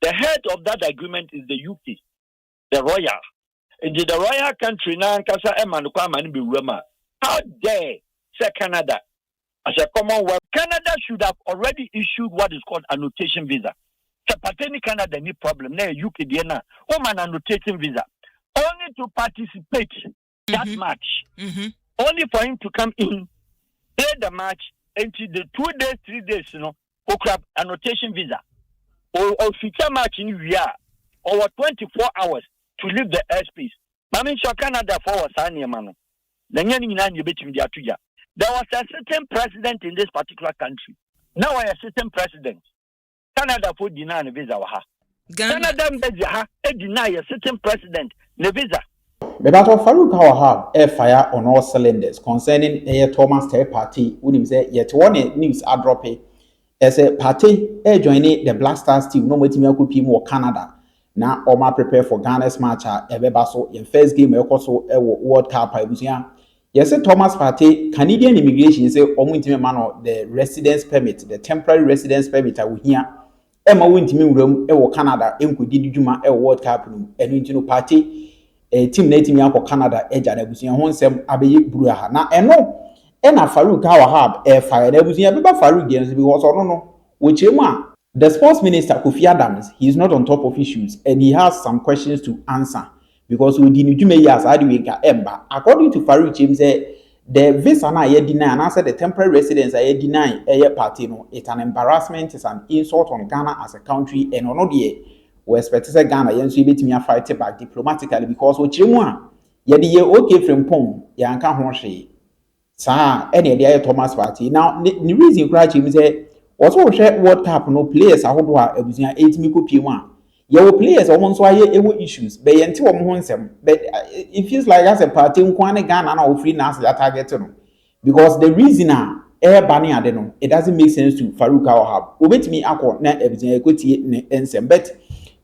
The head of that agreement is the UK, the royal. In the royal country now, how dare say Canada as a Commonwealth? Canada should have already issued what is called annotation visa. So Partey Canada any problem. Now UK Diana, man annotating visa. Only to participate that match. Only for him to come in, play the match, until the 2 days, 3 days, annotation visa. Or feature match in Riyadh, over 24 hours to leave the airspace. Mami show Canada for Sanya Manu. There was a certain president in this particular country. Now I a certain president. Canada for deny a visa. Canada deny a certain president the visa. The battle Farouk Wahab air fire on all cylinders concerning a Thomas Tay Party. Wouldn't say yet one news are dropping. As a party joining the Black Stars team, no more team or Canada. Now, Oma prepare for Ghana's match at Ebebaso in first game, also a World Cup. Yes, Thomas Partey, Canadian immigration say Omuntime Mano, the residence permit, the temporary residence permit. I will hear Emma Wintime room, Canada, Enkudi Juma, World Cup, and Wintino Party, a team native for Canada, Eja, Nebusian, Honsem, Abbey Bruha. Now, and no. And a Farouk Wahab air fire Nebusian, Farouk games because I don't know which one. The sports minister Kofi Adams, he is not on top of issues and he has some questions to answer because we didn't do years Ember. According to Farouk James, the visa na deny and answer the temporary residence deny a party no. It's an embarrassment, it's an insult on Ghana as a country and on the we expect to say Ghana yensu bit me fight back diplomatically because what you want ye okay from pom yanka ho hwe. Sa any idea Thomas Partey. Now the reason cry him say also share World Cup no players ahodo a ebusia 8 miko p1. Your players almost why ewo issues be yenti wo ho nsem but it feels like as a party nkwane Ghana na ofri na as that target no because the reason bani ade no it doesn't make sense to Farouk Wahab obetimi akọ na ebusia ekotie ne nsem but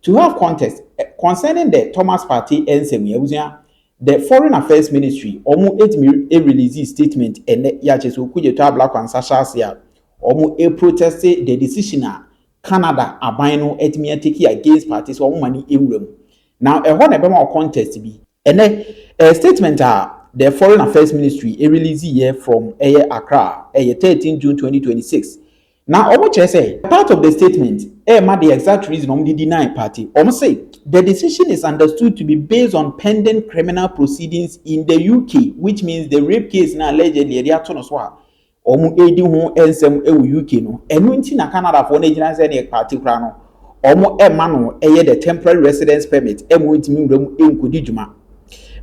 to have context concerning the Thomas Partey nsem ebusia the Foreign Affairs Ministry omo a release statement and ya cheso kuje to black and Sasha sia omo a protested the decision Canada abino etimi take against parties omo mani ewrem. Now a ho na be ma contest bi and a statement the Foreign Affairs Ministry a release here from Accra 13 June 2026. Now omo che say part of the statement ma the exact reason omo deny party omo say the decision is understood to be based on pending criminal proceedings in the UK, which means the rape case now allegedly omu edi ho ensem ewu UK no enu nti na Canada for Nigerian say the party kra no omu no the temporary residence permit emu ntimi wram enkodi djuma.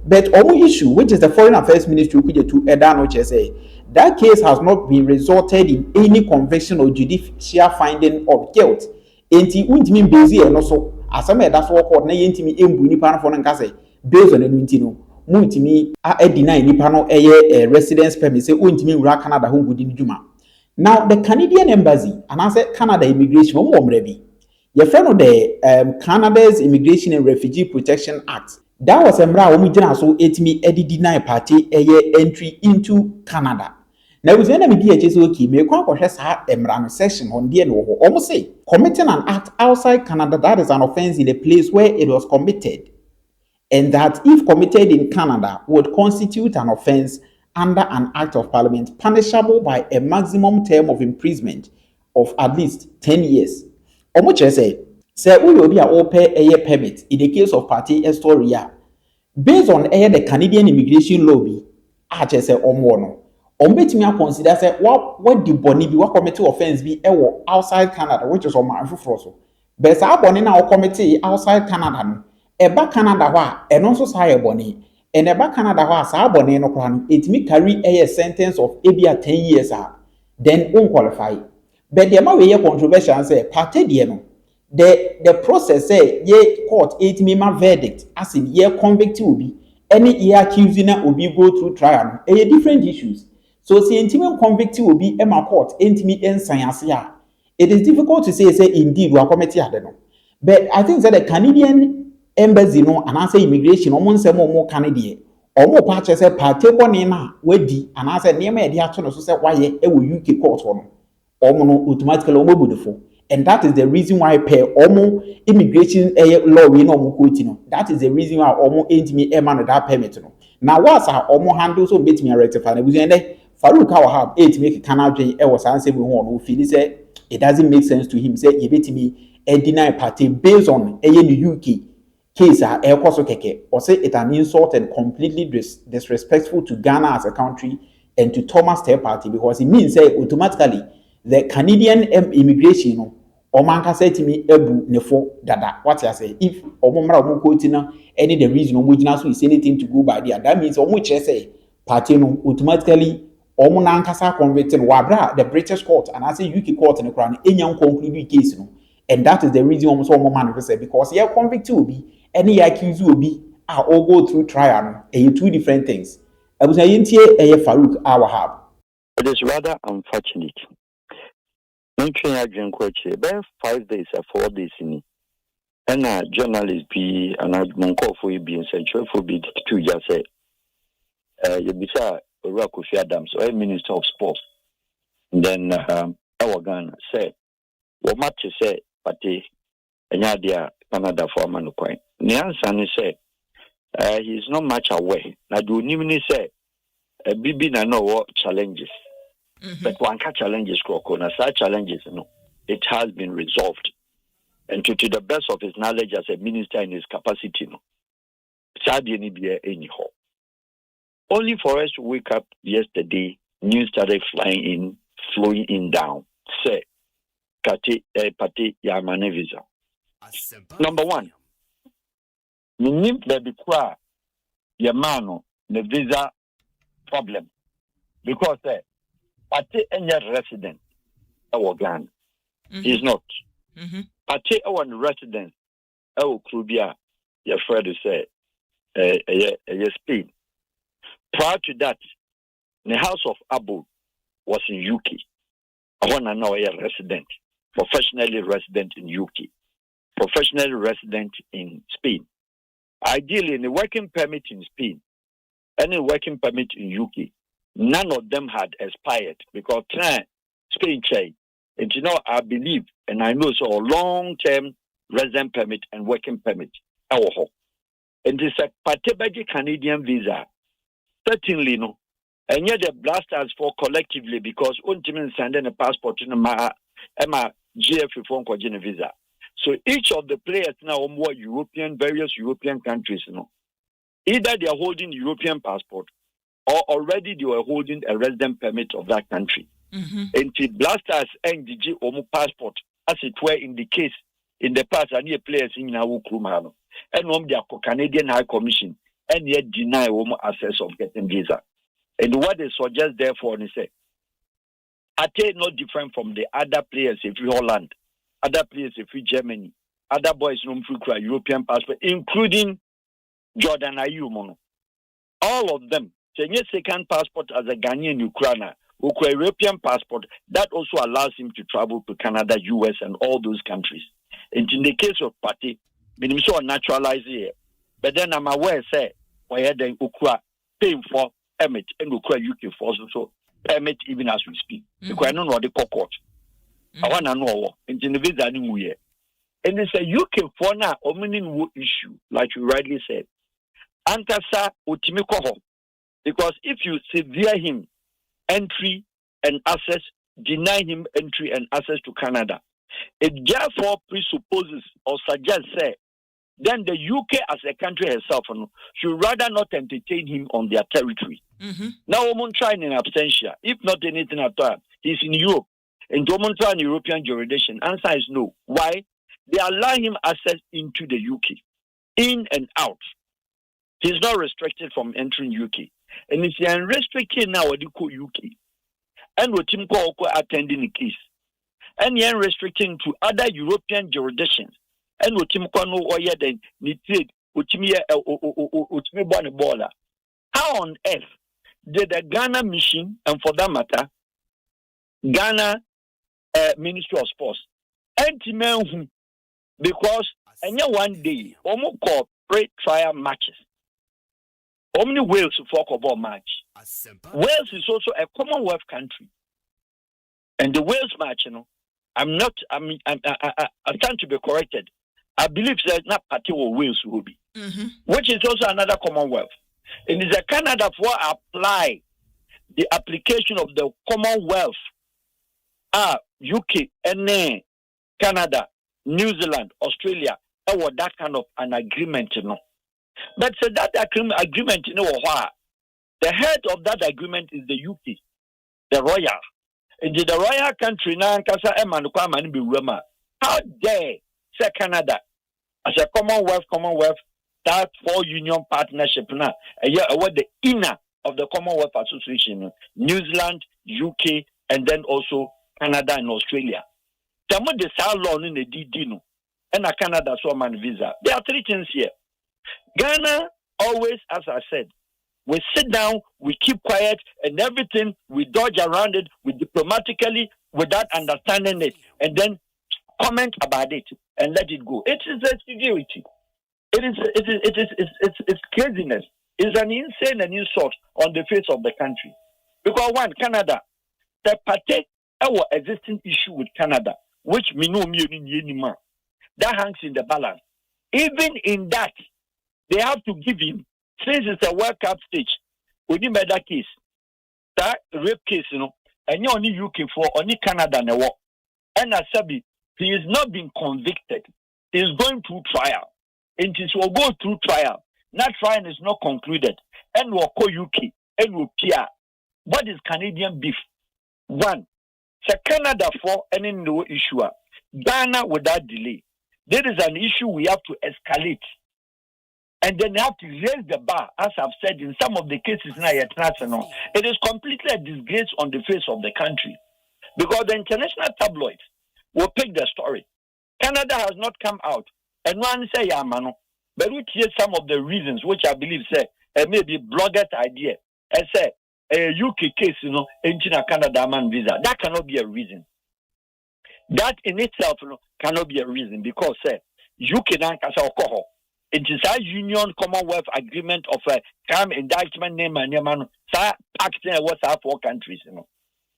But omu issue, which is the Foreign Affairs Ministry kuje to edano che say that case has not been resulted in any conviction or judicial finding of guilt. Enti untimi bezi e no so asama that's what court na yentimi embu nipa no for nka say based on enu no muntimi deny nipa no residence permit say untimi wura Canada ho ngudi ndwuma. Now the Canadian embassy and I say Canada immigration mo mrebi your friend of the Canada's Immigration and Refugee Protection Act that was emra wo mugina so etimi deny party entry into Canada. Now, we say na media so okay me kwa kwhwe sa emra no section on there no ho almost say committing an act outside Canada that is an offense in a place where it was committed and that if committed in Canada would constitute an offense under an act of parliament punishable by a maximum term of imprisonment of at least 10 years. Omo che say we obi a ope permit in the case of party Estoria based on the Canadian immigration law bi a che say omo no betimi consider say what the boni bi what committee offense bi outside Canada which is on my so but say boni na committee outside Canada no eba Canada ho a no so say boni and eba Canada ho say boni no kra no etimi carry a sentence of ebia 10 years then unqualify but the ma we controversial say party de no the process say ye court etimi ma verdict as in ye convict obi any ye accusing obi go through trial different issues. So, see, intimate convict will be Emma court, intimate and science. It is difficult to say indeed we are committee Addo. But I think that the Canadian embassy no and answer immigration almost say more Canadian or more patches say party bonina wedi and answer near me the action so say why UK court one or mono automatically beautiful. And that is the reason why per omo immigration law we no mo quote no. That is the reason why omo entimi e man that permit no. Now what's our omo handle so betimi rectify na buzu ene Farouk Wahab make kana dwen e was answer we ho no feel say it doesn't make sense to him say ye betimi e deny party based on the UK case a ekoso keke or say it an insult and completely disrespectful to Ghana as a country and to Thomas third party because it means say automatically the Canadian immigration no Omanka said to me, Ebu Nefo Dada. What I say, if Omara Mukotina, any the reason Omujina is anything to go by there, that means Omuch say, Partey automatically Omunankasa convicted Wabra, the British court, and I say UK court in the crown, any young concluded case, and that is the reason almost all man say because your convict will be, any accused will be, are all go through trial, and two different things. I was saying, Farouk Wahab. It is rather unfortunate. I drink 5 days or 4 days in and a journalist be and a Kofi be in central for be to just say you be Kofi Adom, so a minister of sports. Then our gun say what much say Partey and Yadia Canada for Manu coin. Nyansan say he's not much aware. Now do even say Bibi na know what challenges. But one can challenges Kroko, such challenges, it has been resolved. And to the best of his knowledge as a minister in his capacity, only for us to wake up yesterday, news started flowing in down. Say, Partey Yamane visa. Number one, we need the Kwa Yamano, the visa problem. Because Partey any resident our Ghana. He's not. Partey our resident our Krubia, your friend say Spain. Prior to that, the house of Addo was in UK. I want to know a resident, professionally resident in UK, professionally resident in Spain. Ideally, in a working permit in Spain, any working permit in UK. None of them had expired because Spain trade. And I believe and I know so a long-term resident permit and working permit. And it's a Partey Canadian visa. Certainly no. And yet the blasters for collectively because ultimately sending a passport to Emma GF phone visa. So each of the players now are more various European countries, either they are holding European passport or already they were holding a resident permit of that country. And the blasters and the Omo passport, as it were in the case in the past, and players in our Krumano, and the Canadian High Commission, and yet deny Omo access of getting visa. And what they suggest, therefore, is say, Partey not different from the other players if you Holland, other players if you Germany, other boys from European passport, including Jordan Ayew. All of them. Your second passport as a Ghanaian Ukrainer, who a European passport, that also allows him to travel to Canada, US, and all those countries. And in the case of Partey, I'm so naturalized here. But then I'm aware, say, why then Ukra paying for permit and Ukra UK for also permit even as we speak. Because I don't know what they call court. I want to know. And in the visa, and it's a UK for now, ominin issue, like you rightly said. Antasa Utimiko. Because if you severe him entry and access, deny him entry and access to Canada, it therefore presupposes or suggests, then the UK as a country herself should rather not entertain him on their territory. Now, woman trying in absentia, if not anything at all, he's in Europe, and woman trying European jurisdiction. Answer is no. Why? They allow him access into the UK, in and out. He's not restricted from entering UK. And if you're restricted now, what you call UK, and what him call attending the case, and you're restricting to other European jurisdictions, and what him call no oya then need what me baller. How on earth did the Ghana mission, and for that matter, Ghana Ministry of Sports, anti-men because and one day almost called pre-trial matches. Only Wales for football match. Asempa. Wales is also a Commonwealth country. And the Wales match, I'm trying to be corrected. I believe there's not Partey or Wales will be, which is also another Commonwealth. It is a Canada for apply the application of the Commonwealth, UK, and Canada, New Zealand, Australia, or that kind of an agreement, you know. But so that agreement, you know, the head of that agreement is the UK, the royal. In the royal country now, how dare say Canada as a Commonwealth, that for union partnership now, what the inner of the Commonwealth Association, New Zealand, UK, and then also Canada and Australia. Tamo de salon in the DD and a Canada so man visa. There are three things here. Ghana always, as I said, we sit down, we keep quiet, and everything we dodge around it, we diplomatically, without understanding it, and then comment about it and let it go. It is a security. It's craziness. It's an insane and insult on the face of the country. Because one, Canada, the Partey, our existing issue with Canada, which we know that hangs in the balance. Even in that, they have to give him, since it's a World Cup stage, we need that case, that rape case, you know, and you only UK for only Canada and the war. And as Sabi, he is not being convicted. He is going through trial. And it will go through trial. That trial is not concluded. And we'll call UK and we'll PR. What is Canadian beef? One, so Canada for any no issue. Ghana without delay. There is an issue we have to escalate. And then you have to raise the bar, as I've said in some of the cases now. It is completely a disgrace on the face of the country. Because the international tabloids will pick the story. Canada has not come out. And one say, yeah, Manu. But we hear some of the reasons, which I believe say, maybe blogger's idea. And say, a UK case, you know, in Canada man visa. That cannot be a reason. That in itself, you know, cannot be a reason. Because, say, UK nan kasa okoho. It is a union Commonwealth agreement of a crime indictment name and name pact in what's our four countries, you know.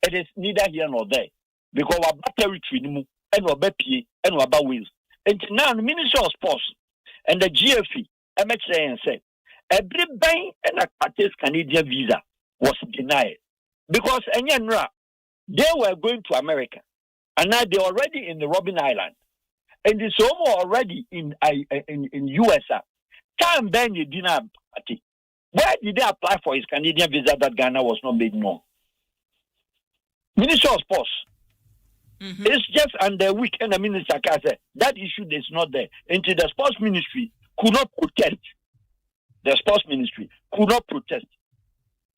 It is neither here nor there. Because our territory and our PA and our Wales. And now the Ministry of Sports and the GFE, MHA said, every bank and a Partey's Canadian visa was denied. Because they were going to America. And now they're already in the Robben Island. And it's already in USA. Time then you didn't have Partey. Where did they apply for his Canadian visa that Ghana was not made known? Minister of Sports. It's just under week and the minister said that issue is not there. Until the sports ministry could not protest. The sports ministry could not protest.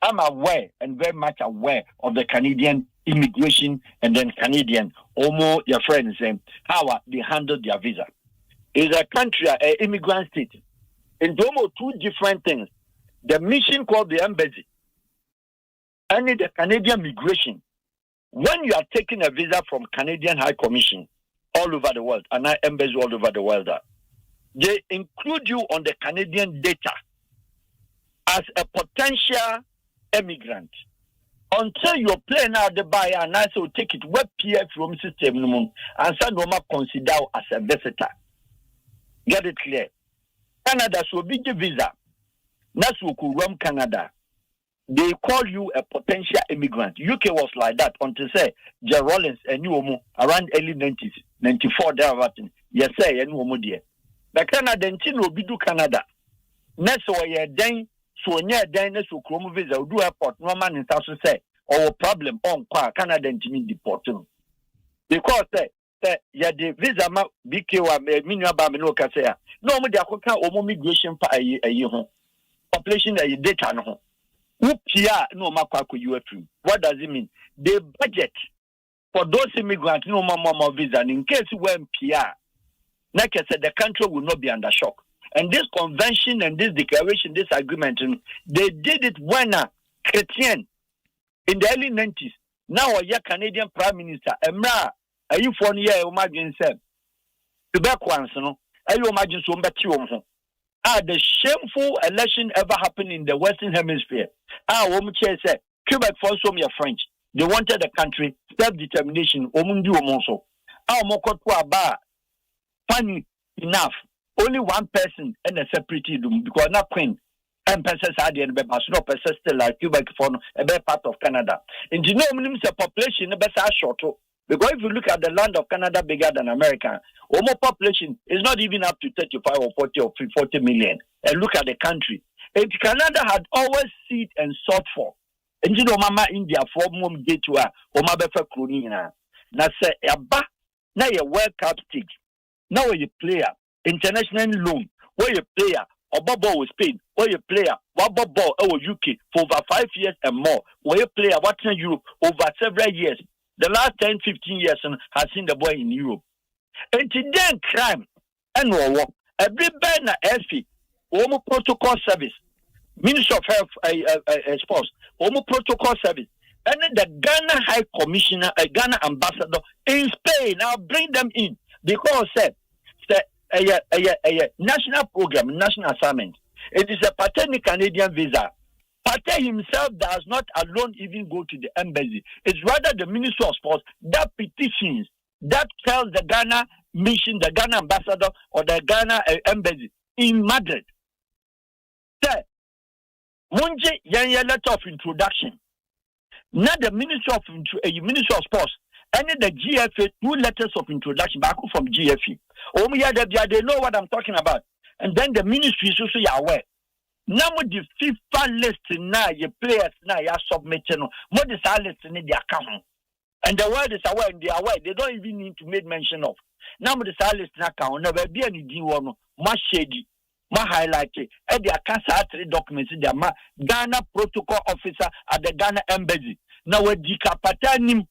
I'm aware and very much aware of the Canadian immigration and then Canadian, almost your friends, how they handle their visa. It's a country, an immigrant state. And almost two different things. The mission called the embassy and the Canadian migration. When you are taking a visa from Canadian High Commission all over the world, and embassy all over the world, they include you on the Canadian data as a potential immigrant. Until you're playing out the buyer and also take it web PF from system and send them consider as a visitor. Get it clear. Canada so big visa. That's what could run Canada. They call you a potential immigrant. UK was like that until say J. Rollins and New around early 90s, 94 there. Yes, say and New dear. The Canada will be do Canada. Next way then. So near Dennis will come visa do airport no man in South say or problem on Canada and Jimmy deport him. Because yeah the visa ma BK minua ba me no ka say no mo dia koka o migration pa ayi ho population ayi data no ho upia no ma Kwaku UFU. What does it mean? They budget for those immigrants no more visa in case when PR like I said the country will not be under shock. And this convention and this declaration, this agreement, they did it when Chrétien in the early 90s. Now a Canadian Prime Minister, Emra, are you for year imagine said Quebec once, no? Are you imagine so much? The shameful election ever happened in the Western Hemisphere. Woman said Quebec for some your French. They wanted a country, self-determination, Omundu Omonso. Our Mokotu Aba, funny enough, only one person and a separate room because not Queen. And persons are the no persons still like Quebec for a better part of Canada. And you know, the population the best short. Because if you look at the land of Canada bigger than America, almost population is not even up to 35 or 40 or 40 million. And look at the country. And Canada had always seed and sought for. And you know, Mama India for mom get to her or Mabefa Krunina. Now say Abba, now you World Cup stage. Now you player, international loan, where you player, or ball with Spain, where you player, what ball over UK for over 5 years and more, where you player, what's in Europe over several years. The last 10, 15 years has seen the boy in Europe. And today, crime and war, every banner, Effie, Homo Protocol Service, Minister of Health, Sports, Homo Protocol Service, and then the Ghana High Commissioner, a Ghana ambassador in Spain. I'll bring them in because a national program, national assignment. It is a Partey Canadian visa. Partey himself does not alone even go to the embassy. It's rather the Minister of Sports that petitions, that tells the Ghana mission, the Ghana ambassador or the Ghana embassy in Madrid. Say, Munje Yanya letter of introduction. Not the Minister of Sports, and the GFA 2 letters of introduction back from GFA. They know what I'm talking about. And then the ministry is also aware. Now the FIFA list now, your players now you are submitting. What is our list in the account? And the world is aware and they are aware. They don't even need to make mention of. Now the list in account. Never be any D1, my shady, my highlighted. And they are cancer 3 documents in their Ghana protocol officer at the Ghana embassy. Now we decapitating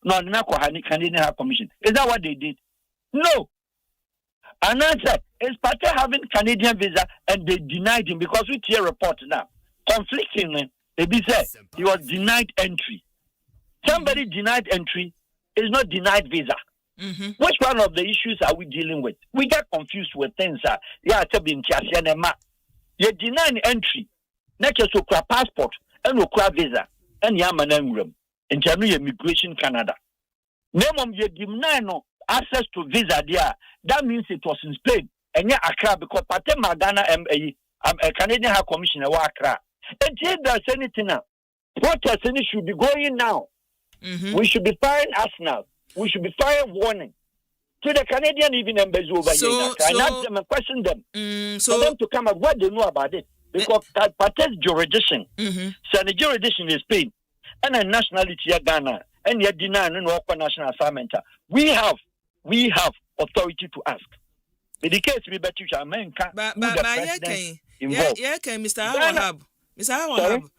no Canadian High Commission. Is that what they did? No. And I said, is Partey having Canadian visa and they denied him because we hear report now. Conflicting, they said he was denied entry. Somebody denied entry is not denied visa. Mm-hmm. Which one of the issues are we dealing with? We get confused with things. You're denying entry. Not just to passport and visa and Yamanangram and January Immigration Canada. Name you deny no access to visa there. That means it was in Spain and yeah, Accra because Partey Ghana a Canadian High Commissioner Accra. And if there's anything now, protest should be going now. Mm-hmm. We should be firing Arsenal. We should be firing warning to the Canadian even embassy over here. I ask them and question them for them to come up what they know about it. Because Partey's jurisdiction, so the jurisdiction is Spain and a nationality Ghana and yet deny no national assignment. We have authority to ask. In the case we bet you shall men can involved. Yeah, Mr. Wahab. Mr. Wahab.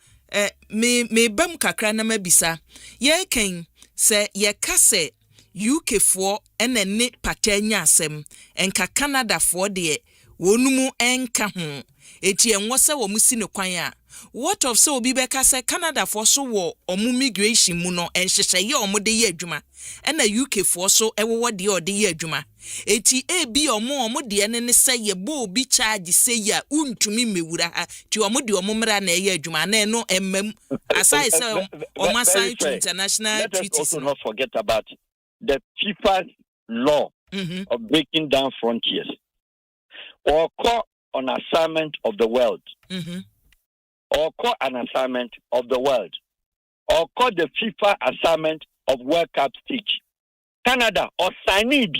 Me bam kakra na mabisa. Ye ken se ye kase UK for ene ne Partey nya asem enka Canada for de wonumu enka ho eti enwo se wo musi ne kwan a what of so obi beka se Canada for so wo omu migration mu no enhyehyeye omo de ye adwuma ena UK for so ewo de ode ye adwuma eti ebi omo de ne se ye bo obi charge se ya untumi mewura ha ti omo de omo mra na ye adwuma na no emmam aside say omo sign to international treaties. Also not forget about the FIFA law of breaking down frontiers or call on assignment of the world. Or call an assignment of the world, or call the FIFA assignment of World Cup stage. Canada or sign it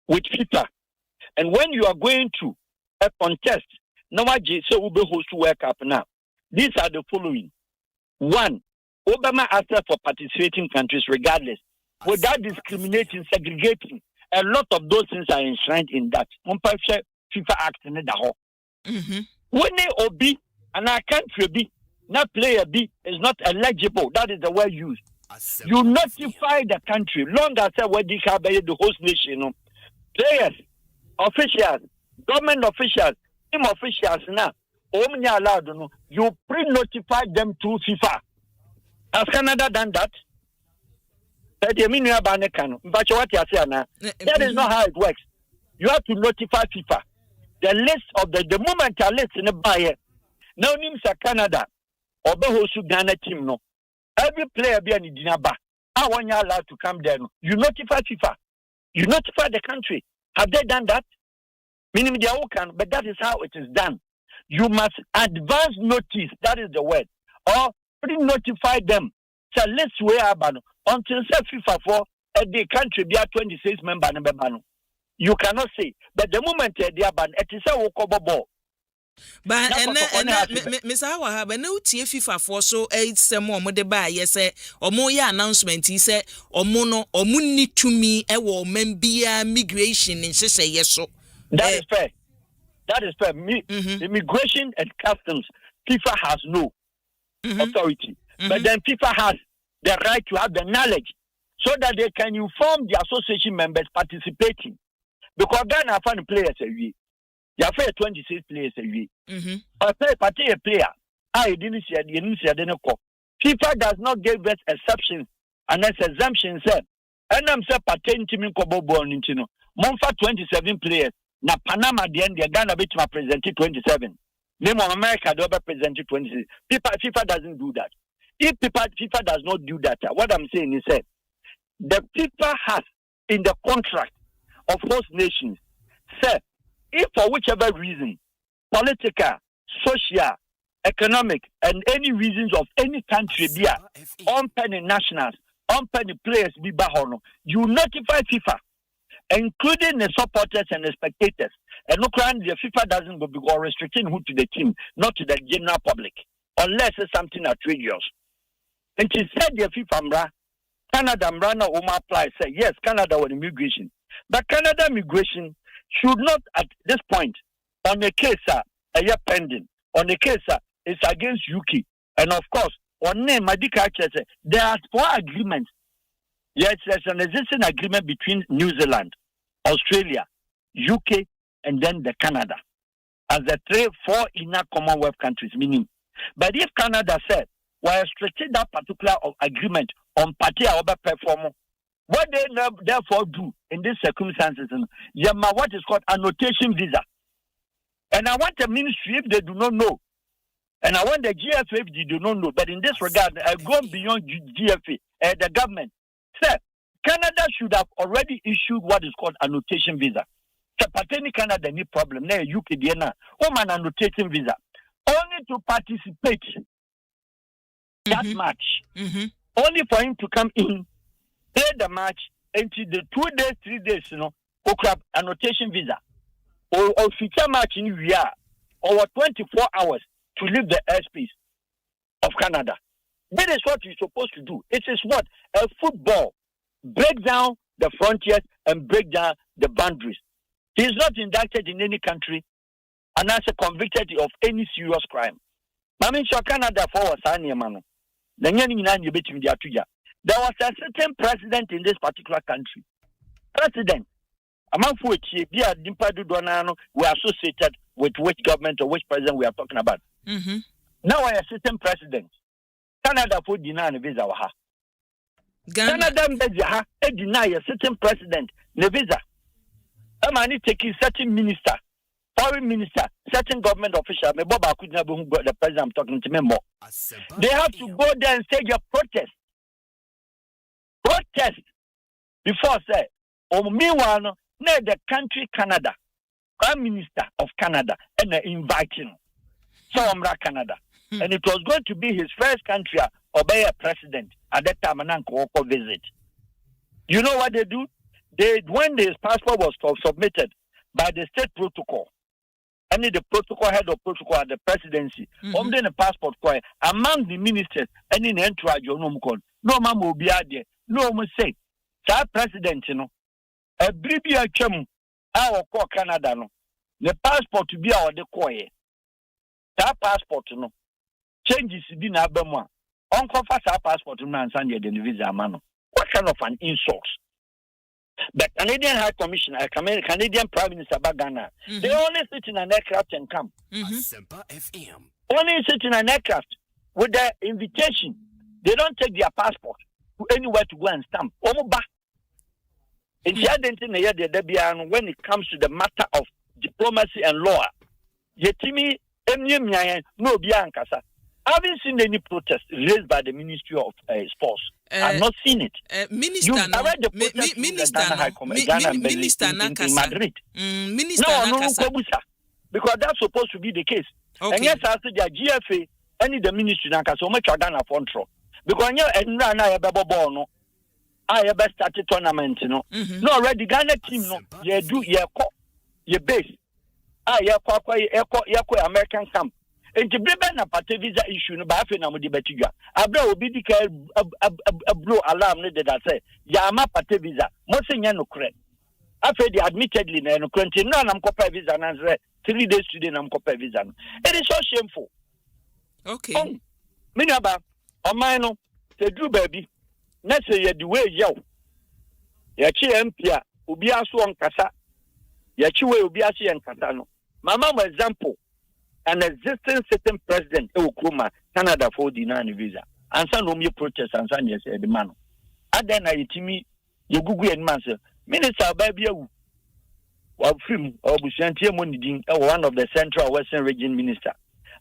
with FIFA. And when you are going to a contest, now so we will host World Cup now. These are the following. 1, Obama asked for participating countries regardless, without discriminating, segregating. A lot of those things are enshrined in that. FIFA Act in the When they obi and our country be, not player B is not eligible. That is the word used. Asempa. You notify the country long as the host nation. Players, officials, government officials, team officials now. You pre-notify them to FIFA. Has Canada done that? That is not how it works. You have to notify FIFA. The list of the moment a list in the buyer. Now names are Canada or Behosu Ghana team no. Every player be an Dinaba. I want you allowed to come there. No. You notify FIFA. You notify the country. Have they done that? Meaning they all can, but that is how it is done. You must advance notice, that is the word, or pre-notify them. So let's wait about until FIFA for the country be a 26 member. You cannot say, but the moment they are banned, it is a walkable ball. But Mr. Wahab, and no FIFA for so 8 some more de buy, yes, or more announcement. He said, or mono or money to me, a woman be a migration and she say yes. So that is fair. That is fair. Immigration and customs, FIFA has no authority. But then FIFA has the right to have the knowledge so that they can inform the association members participating. Because Ghana found players a year. You have 26 players a year. Partey a player. I didn't see the FIFA does not give us exceptions and exemptions. And I'm saying Partey team in Kobo born into Monfa 27 players. Na Panama the end, Ghana bit presented 27. Name of America they presented 26. FIFA doesn't do that. If FIFA does not do that, what I'm saying is that the FIFA has in the contract of host nations, sir, if for whichever reason, political, social, economic, and any reasons of any country be on penny nationals, on penny players be bahono, you notify FIFA, including the supporters and the spectators. And no crime, the FIFA doesn't go because restricting who to the team, not to the general public, unless it's something outrageous. And she said the FIFA Canada Mrana Oma apply say yes, Canada with immigration. But Canada immigration should not at this point on the case a year pending. On the case it's against UK. And of course, on name Madika say there are 4 agreements. Yes, there's an existing agreement between New Zealand, Australia, UK, and then the Canada. As the 4 inner Commonwealth countries, meaning. But if Canada said, we're restricting that particular agreement on Partey over perform, what they therefore do in these circumstances, what is called annotation visa. And I want the ministry if they do not know. And I want the GFA if they do not know. But in this regard, I go beyond GFA, the government. Sir, Canada should have already issued what is called annotation visa. So Partey Canada any problem. Now UK DNA, an annotation visa. Only to participate that match. Only for him to come in, play the match until the 2 days, 3 days, annotation visa. Or feature match in VR over 24 hours to leave the airspace of Canada. That is what you're supposed to do. It is what? A football. Break down the frontiers and break down the boundaries. He is not indicted in any country and as a convicted of any serious crime. Mami sure Canada for Manu. There was a certain president in this particular country. President. We are associated with which government or which president we are talking about. Now a certain president. Canada for deny a visa. Canada deny a certain president the visa. A man taking certain minister, foreign minister, certain government official. The president I'm talking to me more. They have to go there and stage a protest. Protest before say, meanwhile, the country Canada, Prime Minister of Canada, and inviting Canada. And it was going to be his first country obey a president at that time and visit. You know what they do? When his passport was submitted by the state protocol, and the protocol head of protocol at the presidency, the passport among the ministers and in the entourage, no man will be out there. No one say, sir, president, a bribia chum, our call Canada, the passport to be our decoy. That passport, changes in Abema. Uncle Fasa passport to man Sunday the visa mano. What kind of an insult? The Canadian High Commissioner, Canadian Prime Minister Bagana, they only sit in an aircraft and come. Asempa FM. Only sit in an aircraft with their invitation. They don't take their passport to anywhere to go and stamp. When it comes to the matter of diplomacy and law, Yetimi no biankasa. I haven't seen any protest raised by the Ministry of Sports. I've not seen it. Minister, I read the protest minister in Madrid. Minister, no, because that's supposed to be the case. Okay. And yes, I said the GFA, any the ministry now, so much Ghana control. Because I have started tournament, No, already Ghana team, no, you do your base. American camp. And to be na Partey visa issue no ba afi na mo de betidwa abra obi dika blow alarm no that say ya ma Partey visa mo se nya no kre afi they admittedly na no kre no na mkopa visa na say 3 days today na mkopa visa no. It is so shameful. Okay. Me naba o man no se dru baby na say ye the way yaw ya chi MP a obi aso onkasa ya chi we obi aso enkasa no mama for example an existing sitting president Okroma Canada for the visa. And some of your protest and some yes the man. And then I timi you Google and man say Minister Baby or film or Bushantia Monidin or one of the Central Western Region Minister.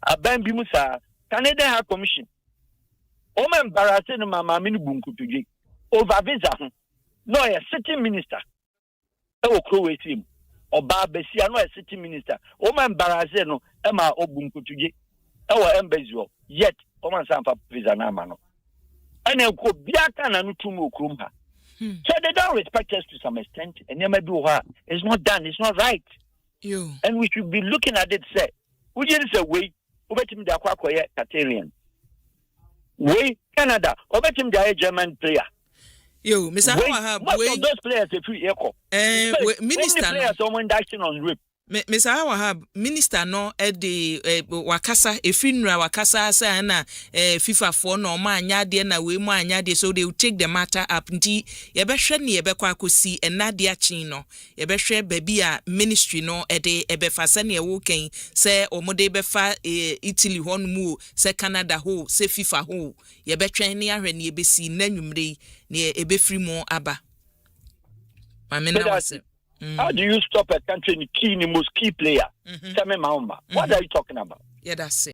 A Bambi Musa Canada High Commission. Oma embarrassing Mama Minibunku to over visa. No, a sitting minister. Okro him. Oba Besia no a city minister. Oma embarrassing no Emma Obunkutuji. Our embassy yet Oma Sampa visa na mano. And then go biaka na nutumu krumha. So they don't respect us to some extent, and never do her. It's not done, it's not right. And we should be looking at it say, we just say way, obetim da kwakoye Catarian. Way Canada, obetim da German player. Mr. Wahab, most of those players are free echo. Minister, players someone action on rip. Mr. Wahab, Minister no the wakasa efinra wakasa say na FIFA for no ma anya de na we mu anya de so they will take the matter up nti ye be hwe ne ye be kwa akosi ena de achi no ye be hwe baby a ministry no de e be fa se ne wo ken say omode be fa Italy hon mu say Canada ho say FIFA ho ye be twen ne ahwe ne ye be si na nwumre ne e be free mo aba mamena wase. How do you stop a country in the most key player? Tell me, Mahama. What are you talking about? Yeah, that's it.